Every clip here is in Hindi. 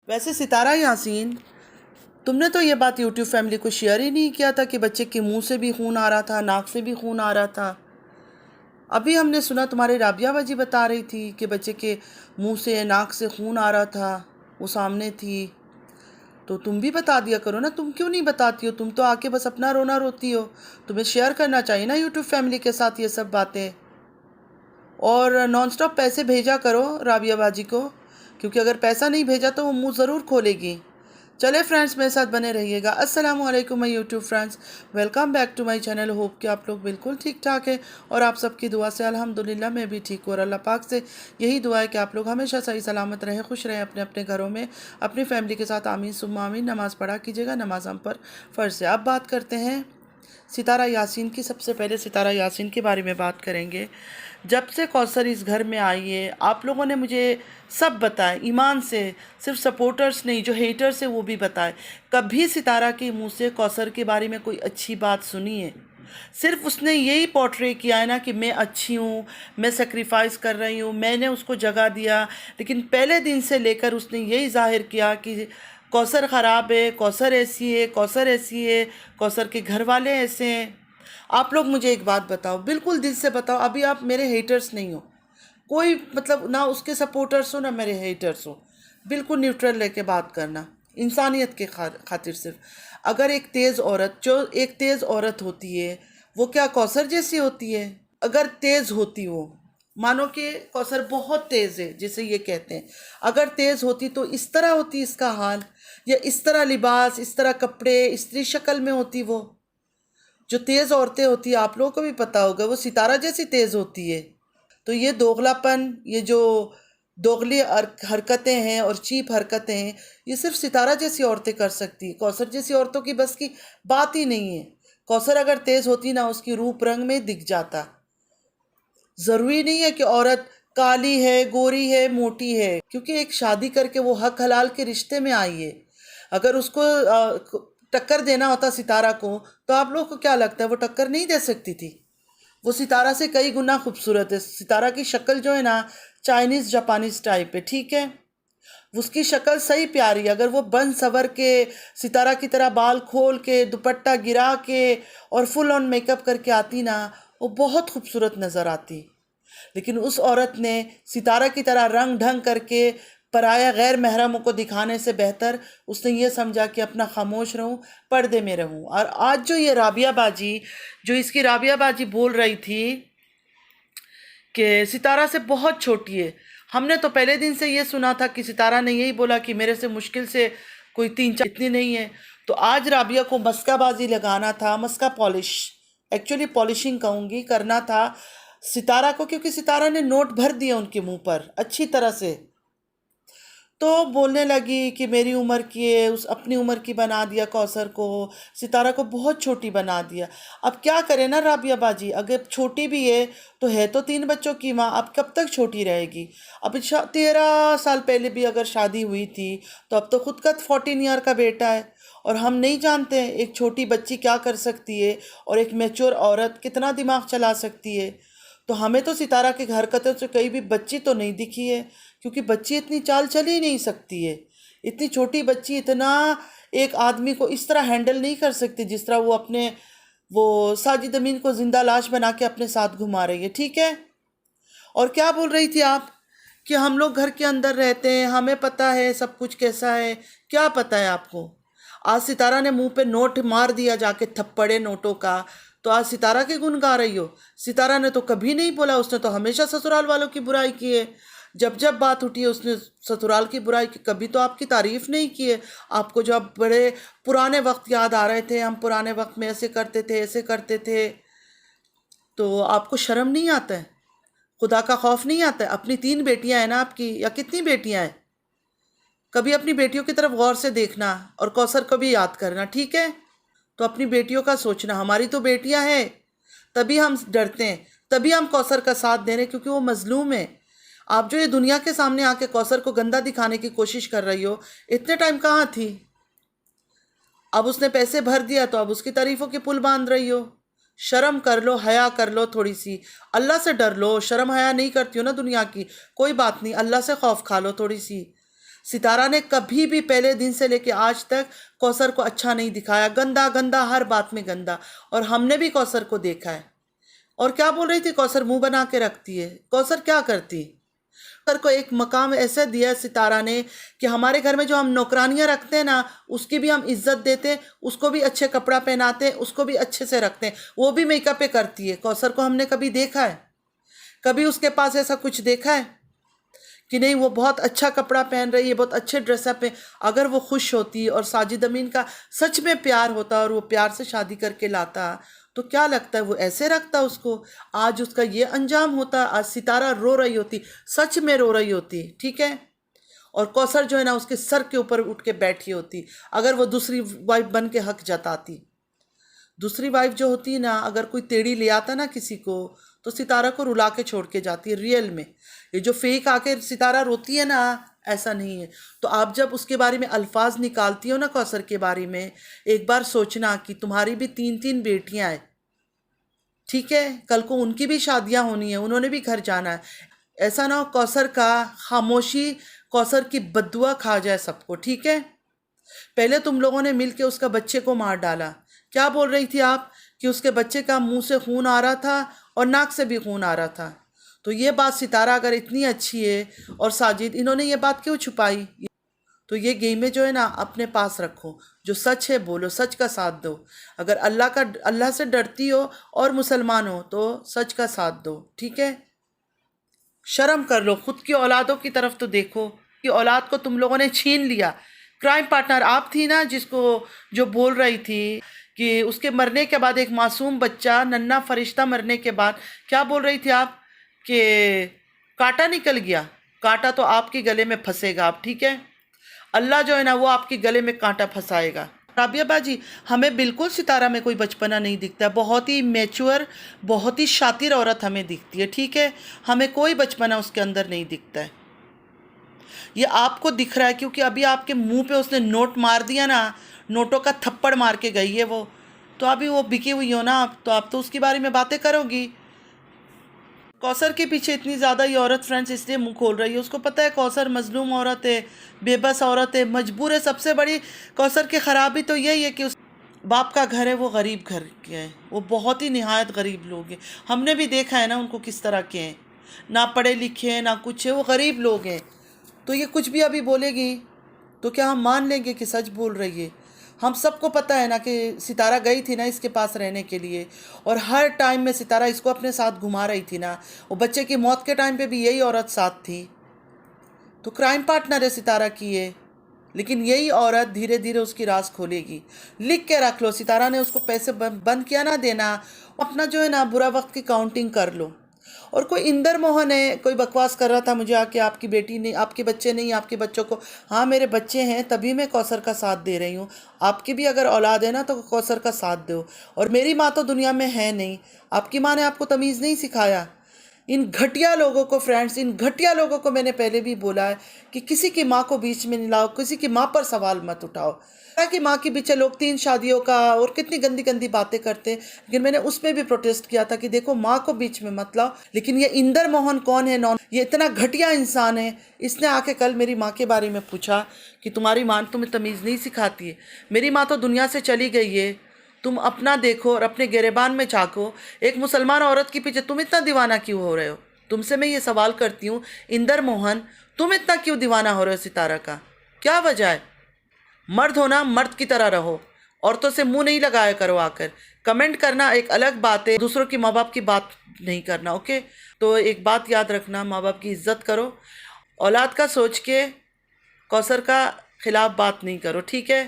वैसे सितारा यासीन, तुमने तो ये बात यूट्यूब फैमिली को शेयर ही नहीं किया था कि बच्चे के मुंह से भी खून आ रहा था, नाक से भी खून आ रहा था। अभी हमने सुना तुम्हारी राबिया बाजी बता रही थी कि बच्चे के मुंह से नाक से खून आ रहा था, वो सामने थी। तो तुम भी बता दिया करो ना, तुम क्यों नहीं बताती हो? तुम तो आके बस अपना रोना रोती हो। तुम्हें शेयर करना चाहिए ना यूट्यूब फैमिली के साथ ये सब बातें। और नॉन स्टॉप पैसे भेजा करो राबिया बाजी को, क्योंकि अगर पैसा नहीं भेजा तो वो मुंह ज़रूर खोलेगी। चले फ्रेंड्स, मेरे साथ बने रहिएगा। अस्सलाम वालेकुम my YouTube friends, welcome back to my channel. Hope कि आप लोग बिल्कुल ठीक ठाक है और आप सबकी दुआ से अल्हम्दुलिल्लाह मैं भी ठीक हूँ। और अल्लाह पाक से यही दुआ है कि आप लोग हमेशा सही सलामत रहें, खुश रहें अपने अपने घरों में, अपनी फैमिली के साथ। आमीन सुम्मा आमीन। नमाज़ पढ़ा कीजिएगा, नमाज हम पर फ़र्ज़ है। अब बात करते हैं सितारा यासीन की। सबसे पहले सितारा यासीन के बारे में बात करेंगे। जब से कौसर इस घर में आई है, आप लोगों ने मुझे सब बताए ईमान से, सिर्फ सपोर्टर्स नहीं, जो हेटर्स है वो भी बताए। कभी सितारा के मुंह से कौसर के बारे में कोई अच्छी बात सुनी है? सिर्फ उसने यही पोर्ट्रे किया है ना कि मैं अच्छी हूँ, मैं सेक्रीफाइस कर रही हूँ, मैंने उसको जगह दिया। लेकिन पहले दिन से लेकर उसने यही जाहिर किया कि कौसर ख़राब है, कौसर ऐसी है, कौसर ऐसी है, कौसर के घर वाले ऐसे हैं। आप लोग मुझे एक बात बताओ, बिल्कुल दिल से बताओ, अभी आप मेरे हेटर्स नहीं हो, कोई मतलब ना उसके सपोर्टर्स हो ना मेरे हेटर्स हो, बिल्कुल न्यूट्रल लेके बात करना, इंसानियत के खातिर सिर्फ। अगर एक तेज़ औरत, जो एक तेज़ औरत होती है, वो क्या कौसर जैसी होती है? अगर तेज़ होती हो, मानो कि कौसर बहुत तेज़ है जिसे ये कहते हैं, अगर तेज़ होती तो इस तरह होती इसका हाल, या इस तरह लिबास, इस तरह कपड़े, इस्त्री शक्ल में होती वो। जो तेज़ औरतें होती है, आप लोगों को भी पता होगा, वो सितारा जैसी तेज़ होती है। तो ये दोगलापन, ये जो दोगली हरकतें हैं और चीप हरकतें हैं, ये सिर्फ सितारा जैसी औरतें कर सकती है। कौसर जैसी औरतों की बस की बात ही नहीं है। कौसर अगर तेज़ होती ना, उसकी रूप रंग में दिख जाता। ज़रूरी नहीं है कि औरत काली है, गोरी है, मोटी है, क्योंकि एक शादी करके वो हक हलाल के रिश्ते में आई है। अगर उसको टक्कर देना होता सितारा को, तो आप लोगों को क्या लगता है वो टक्कर नहीं दे सकती थी? वो सितारा से कई गुना खूबसूरत है। सितारा की शक्ल जो है ना, चाइनीज़ जापानीज़ टाइप है, ठीक है? उसकी शक्ल सही प्यारी है। अगर वो बन सवर के सितारा की तरह बाल खोल के, दुपट्टा गिरा के और फुल ऑन मेकअप करके आती ना, वो बहुत खूबसूरत नज़र आती। लेकिन उस औरत ने सितारा की तरह रंग ढंग करके पराया गैर महरमों को दिखाने से बेहतर उसने ये समझा कि अपना खामोश रहूं, पर्दे में रहूं। और आज जो ये राबिया बाजी, जो इसकी राबिया बाजी बोल रही थी कि सितारा से बहुत छोटी है, हमने तो पहले दिन से ये सुना था कि सितारा ने यही बोला कि मेरे से मुश्किल से कोई 3-4 इतनी नहीं है। तो आज राबिया को मस्काबाजी लगाना था, मस्का पॉलिश, एक्चुअली पॉलिशिंग कहूँगी, करना था सितारा को, क्योंकि सितारा ने नोट भर दिए उनके मुंह पर अच्छी तरह से। तो बोलने लगी कि मेरी उम्र की है, उस अपनी उम्र की बना दिया कौसर को, सितारा को बहुत छोटी बना दिया। अब क्या करे ना राबिया बाजी, अगर छोटी भी है तो 3 बच्चों की माँ, अब कब तक छोटी रहेगी? अब 13 साल पहले भी अगर शादी हुई थी, तो अब तो खुद का 14 ईयर का बेटा है। और हम नहीं जानते एक छोटी बच्ची क्या कर सकती है और एक मैच्योर औरत कितना दिमाग चला सकती है। तो हमें तो सितारा के हरकतों से कहीं भी बच्ची तो नहीं दिखी है, क्योंकि बच्ची इतनी चाल चल ही नहीं सकती है। इतनी छोटी बच्ची इतना एक आदमी को इस तरह हैंडल नहीं कर सकती जिस तरह वो अपने वो साजिद अमीन को जिंदा लाश बना के अपने साथ घुमा रही है, ठीक है? और क्या बोल रही थी आप कि हम लोग घर के अंदर रहते हैं, हमें पता है सब कुछ कैसा है? क्या पता है आपको? आज सितारा ने मुंह पे नोट मार दिया जाके, थप्पड़े नोटों का, तो आज सितारा के गुण गा रही हो? सितारा ने तो कभी नहीं बोला, उसने तो हमेशा ससुराल वालों की बुराई की है। जब जब बात उठी है उसने ससुराल की बुराई की, कभी तो आपकी तारीफ नहीं की है। आपको जब बड़े पुराने वक्त याद आ रहे थे, हम पुराने वक्त में ऐसे करते थे, ऐसे करते थे, तो आपको शर्म नहीं आता है? खुदा का खौफ नहीं आता है? अपनी 3 बेटियां हैं ना आपकी, या कितनी बेटियां हैं? कभी अपनी बेटियों की तरफ गौर से देखना और कौसर को भी याद करना, ठीक है? तो अपनी बेटियों का सोचना। हमारी तो बेटियां हैं, तभी हम डरते हैं, तभी हम कौसर का साथ दे रहे हैं, क्योंकि वो मजलूम है। आप जो ये दुनिया के सामने आके कौसर को गंदा दिखाने की कोशिश कर रही हो, इतने टाइम कहाँ थी? अब उसने पैसे भर दिया तो अब उसकी तारीफों के पुल बांध रही हो। शर्म कर लो, हया कर लो थोड़ी सी, अल्लाह से डर लो। शर्म हया नहीं करती हो ना दुनिया की, कोई बात नहीं, अल्लाह से खौफ खा लो थोड़ी सी। सितारा ने कभी भी पहले दिन से लेके आज तक कौसर को अच्छा नहीं दिखाया, गंदा गंदा, हर बात में गंदा। और हमने भी कौसर को देखा है। और क्या बोल रही थी, कौसर मुंह बना के रखती है। कौसर क्या करती? कौसर को एक मकाम ऐसा दिया सितारा ने कि हमारे घर में जो हम नौकरानियां रखते हैं ना, उसकी भी हम इज्जत देते हैं, उसको भी अच्छे कपड़ा पहनाते हैं, उसको भी अच्छे से रखते हैं। वो भी मेकअप पे करती है। कौसर को हमने कभी देखा है? कभी उसके पास ऐसा कुछ देखा है कि नहीं वो बहुत अच्छा कपड़ा पहन रही है, बहुत अच्छे ड्रेसअप है? अगर वो खुश होती और साजिद अमीन का सच में प्यार होता और वो प्यार से शादी करके लाता, तो क्या लगता है वो ऐसे रखता उसको? आज उसका ये अंजाम होता। आज सितारा रो रही होती, सच में रो रही होती, ठीक है। और कौसर जो है ना उसके सर के ऊपर उठ के बैठी होती अगर वो दूसरी वाइफ बन के हक जताती। दूसरी वाइफ जो होती है ना, अगर कोई तेड़ी ले आता ना किसी को, तो सितारा को रुला के छोड़ के जाती है। रियल में ये जो फेक आके सितारा रोती है ना, ऐसा नहीं है। तो आप जब उसके बारे में अल्फाज निकालती हो ना कौसर के बारे में, एक बार सोचना कि तुम्हारी भी 3-3 बेटियां हैं, ठीक है। कल को उनकी भी शादियां होनी है, उन्होंने भी घर जाना है। ऐसा ना हो कौसर का खामोशी, कौसर की बद्दुआ खा जाए सबको, ठीक है। पहले तुम लोगों ने मिलके उसका बच्चे को मार डाला। क्या बोल रही थी आप कि उसके बच्चे का मुंह से खून आ रहा था और नाक से भी खून आ रहा था। तो ये बात सितारा अगर इतनी अच्छी है और साजिद, इन्होंने ये बात क्यों छुपाई? तो ये गेमें जो है ना अपने पास रखो। जो सच है बोलो, सच का साथ दो। अगर अल्लाह से डरती हो और मुसलमान हो तो सच का साथ दो, ठीक है। शर्म कर लो, खुद की औलादों की तरफ तो देखो कि औलाद को तुम लोगों ने छीन लिया। क्राइम पार्टनर आप थी ना जिसको, जो बोल रही थी कि उसके मरने के बाद एक मासूम बच्चा, नन्हा फरिश्ता मरने के बाद क्या बोल रही थी आप कि कांटा निकल गया। कांटा तो आपके गले में फंसेगा आप, ठीक है। अल्लाह जो है ना वो आपके गले में कांटा फंसाएगा। राबिया बाजी, हमें बिल्कुल सितारा में कोई बचपना नहीं दिखता। बहुत ही मैच्योर, बहुत ही शातिर औरत हमें दिखती है, ठीक है। हमें कोई बचपना उसके अंदर नहीं दिखता है। ये आपको दिख रहा है क्योंकि अभी आपके मुंह पे उसने नोट मार दिया ना, नोटों का थप्पड़ मार के गई है वो। तो अभी वो बिकी हुई हो ना आप, तो आप तो उसके बारे में बातें करोगी। कौसर के पीछे इतनी ज़्यादा ये औरत फ्रेंड्स इसलिए मुंह खोल रही है, उसको पता है कौसर मजलूम औरत है, बेबस औरत है, मजबूर है। सबसे बड़ी कौसर की ख़राबी तो यही है कि उस बाप का घर है वो गरीब घर के है। वो बहुत ही निहायत गरीब लोग हैं। हमने भी देखा है ना उनको किस तरह के हैं, ना पढ़े लिखे हैं ना कुछ है, वो गरीब लोग हैं। तो ये कुछ भी अभी बोलेगी तो क्या हम मान लेंगे कि सच बोल रही है? हम सबको पता है ना कि सितारा गई थी ना इसके पास रहने के लिए, और हर टाइम में सितारा इसको अपने साथ घुमा रही थी ना। वो बच्चे की मौत के टाइम पे भी यही औरत साथ थी। तो क्राइम पार्टनर है सितारा की ये, लेकिन यही औरत धीरे धीरे उसकी राज खोलेगी। लिख के रख लो, सितारा ने उसको पैसे बंद किया ना देना, अपना जो है ना बुरा वक्त की काउंटिंग कर लो। और कोई इंदर मोहन है, कोई बकवास कर रहा था मुझे आके, आपकी बेटी नहीं, आपके बच्चे नहीं, आपके बच्चों को। हाँ मेरे बच्चे हैं, तभी मैं कौसर का साथ दे रही हूँ। आपकी भी अगर औलाद है ना तो कौसर का साथ दो। और मेरी माँ तो दुनिया में है नहीं, आपकी माँ ने आपको तमीज़ नहीं सिखाया। इन घटिया लोगों को फ्रेंड्स, इन घटिया लोगों को मैंने पहले भी बोला है कि किसी की माँ को बीच में नहीं लाओ, किसी की माँ पर सवाल मत उठाओ। कि माँ के पीछे लोग 3 शादियों का और कितनी गंदी गंदी बातें करते हैं, लेकिन मैंने उसमें भी प्रोटेस्ट किया था कि देखो माँ को बीच में मत लाओ। लेकिन ये इंदर मोहन कौन है, नॉन, ये इतना घटिया इंसान है। इसने आके कल मेरी माँ के बारे में पूछा कि तुम्हारी माँ तुम्हें तमीज़ नहीं सिखाती है। मेरी माँ तो दुनिया से चली गई है, तुम अपना देखो और अपने गिरेबान में झाँको। एक मुसलमान औरत के पीछे तुम इतना दीवाना क्यों हो रहे हो? तुमसे मैं ये सवाल करती हूँ इंदर मोहन, तुम इतना क्यों दीवाना हो रहे हो सितारा का? क्या वजह है? मर्द होना मर्द की तरह रहो, औरतों से मुंह नहीं लगाया करो। आकर कमेंट करना एक अलग बात है, दूसरों की माँ बाप की बात नहीं करना, ओके। तो एक बात याद रखना, माँ बाप की इज्जत करो, औलाद का सोच के कौसर का खिलाफ बात नहीं करो, ठीक है।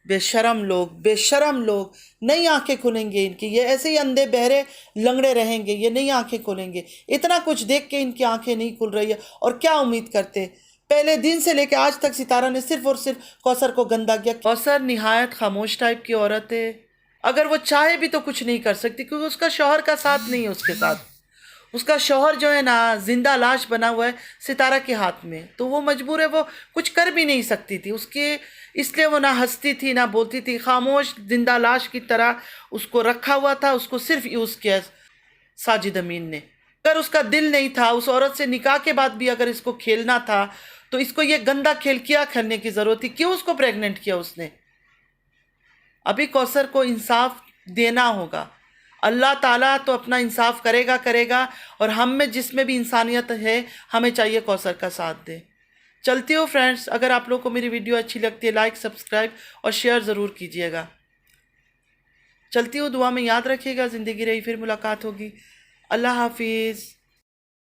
बेशरम लोग, बेशरम लोग, नई आंखें खुलेंगे इनकी। ये ऐसे ही अंधे बहरे लंगड़े रहेंगे, ये नई आंखें खोलेंगे। इतना कुछ देख के इनकी आंखें नहीं खुल रही है। और क्या उम्मीद करते? पहले दिन से लेकर आज तक सितारा ने सिर्फ और सिर्फ कौसर को गंदा किया। कौसर निहायत खामोश टाइप की औरत है। अगर वो चाहे भी तो कुछ नहीं कर सकती, क्योंकि उसका शौहर का साथ नहीं है उसके साथ। उसका शौहर जो है ना जिंदा लाश बना हुआ है सितारा के हाथ में, तो वो मजबूर है, वो कुछ कर भी नहीं सकती थी उसके। इसलिए वो ना हंसती थी ना बोलती थी, खामोश जिंदा लाश की तरह उसको रखा हुआ था। उसको सिर्फ यूज़ किया साजिद अमीन ने। अगर उसका दिल नहीं था, उस औरत से निकाह के बाद भी अगर इसको खेलना था, तो इसको ये गंदा खेल क्या खेलने की ज़रूरत थी? क्यों उसको प्रेग्नेंट किया उसने? अभी कौसर को इंसाफ देना होगा। अल्लाह ताला तो अपना इंसाफ करेगा करेगा, और हम में जिसमें भी इंसानियत है हमें चाहिए कौसर का साथ दे। चलती हो फ्रेंड्स, अगर आप लोग को मेरी वीडियो अच्छी लगती है लाइक सब्सक्राइब और शेयर ज़रूर कीजिएगा। चलती हूँ, दुआ में याद रखिएगा। ज़िंदगी रही फिर मुलाकात होगी। अल्लाह हाफिज़।